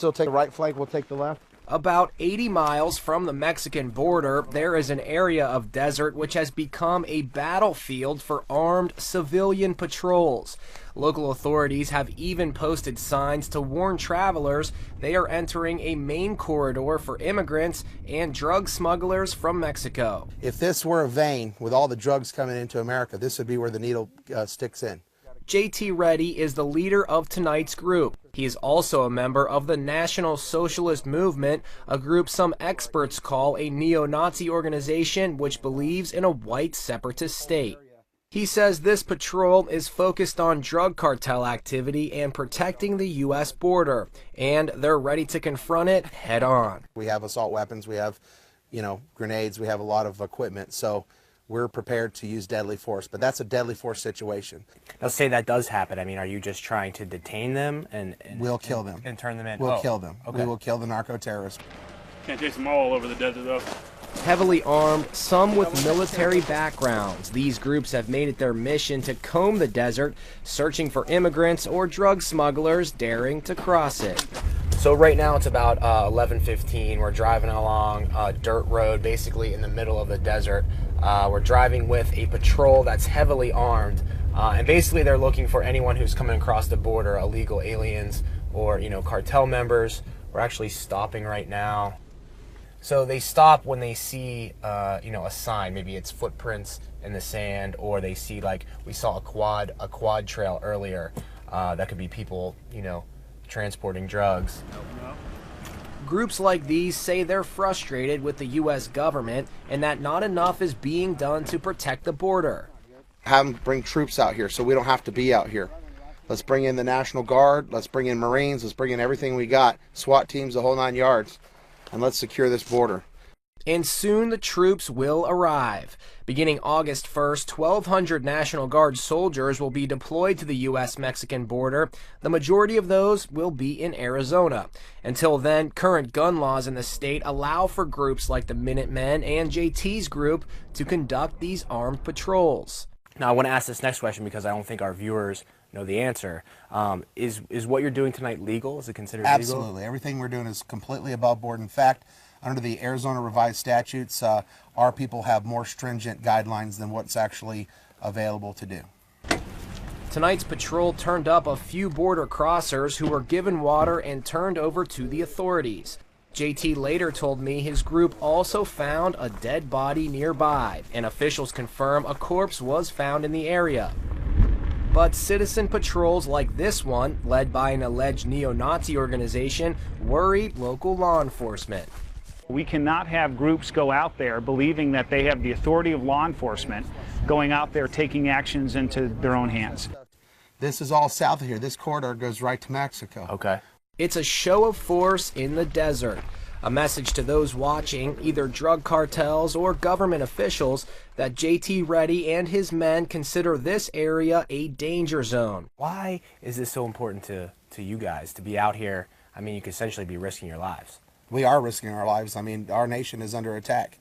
still take the right flank, we'll take the left. About 80 miles from the Mexican border, there is an area of desert which has become a battlefield for armed civilian patrols. Local authorities have even posted signs to warn travelers they are entering a main corridor for immigrants and drug smugglers from Mexico. If this were a vein with all the drugs coming into America, this would be where the needle sticks in. J.T. Reddy is the leader of tonight's group. He is also a member of the National Socialist Movement, a group some experts call a neo-Nazi organization which believes in a white separatist state. He says this patrol is focused on drug cartel activity and protecting the U.S. border, and they're ready to confront it head on. We have assault weapons, we have, grenades, we have a lot of equipment, so we're prepared to use deadly force, but that's a deadly force situation. Let's say that does happen. I mean, are you just trying to detain them and we'll kill them and turn them in? We'll kill them. Okay. We will kill the narco-terrorists. Can't chase them all over the desert, though. Heavily armed, some with military backgrounds, these groups have made it their mission to comb the desert, searching for immigrants or drug smugglers daring to cross it. So right now it's about 11:15. We're driving along a dirt road, basically in the middle of the desert. We're driving with a patrol that's heavily armed, and basically they're looking for anyone who's coming across the border, illegal aliens or cartel members. We're actually stopping right now. So they stop when they see a sign. Maybe it's footprints in the sand, or they see, like we saw a quad trail earlier. That could be people transporting drugs. Groups like these say they're frustrated with the U.S. government and that not enough is being done to protect the border. Have them bring troops out here so we don't have to be out here. Let's bring in the National Guard, let's bring in Marines, let's bring in everything we got, SWAT teams, the whole 9 yards, and let's secure this border. And soon the troops will arrive. Beginning August 1st, 1,200 National Guard soldiers will be deployed to the U.S. Mexican border. The majority of those will be in Arizona. Until then, current gun laws in the state allow for groups like the Minutemen and JT's group to conduct these armed patrols. Now I want to ask this next question because I don't think our viewers know the answer. Is what you're doing tonight legal? Is it considered legal? Absolutely. Everything we're doing is completely above board. In fact, under the Arizona revised statutes, our people have more stringent guidelines than what's actually available to do. Tonight's patrol turned up a few border crossers who were given water and turned over to the authorities. JT later told me his group also found a dead body nearby, and officials confirm a corpse was found in the area. But citizen patrols like this one, led by an alleged neo-Nazi organization, worry local law enforcement. We cannot have groups go out there believing that they have the authority of law enforcement, going out there taking actions into their own hands. This is all south of here. This corridor goes right to Mexico. Okay. It's a show of force in the desert. A message to those watching, either drug cartels or government officials, that JT Reddy and his men consider this area a danger zone. Why is this so important to you guys to be out here? I mean, you could essentially be risking your lives. We are risking our lives. I mean, our nation is under attack,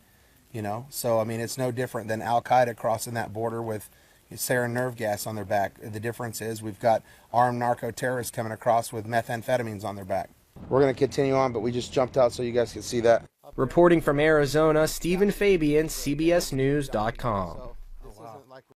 So, I mean, it's no different than Al-Qaeda crossing that border with sarin nerve gas on their back. The difference is we've got armed narco-terrorists coming across with methamphetamines on their back. We're going to continue on, but we just jumped out so you guys can see that. Reporting from Arizona, Fabian, CBSNews.com.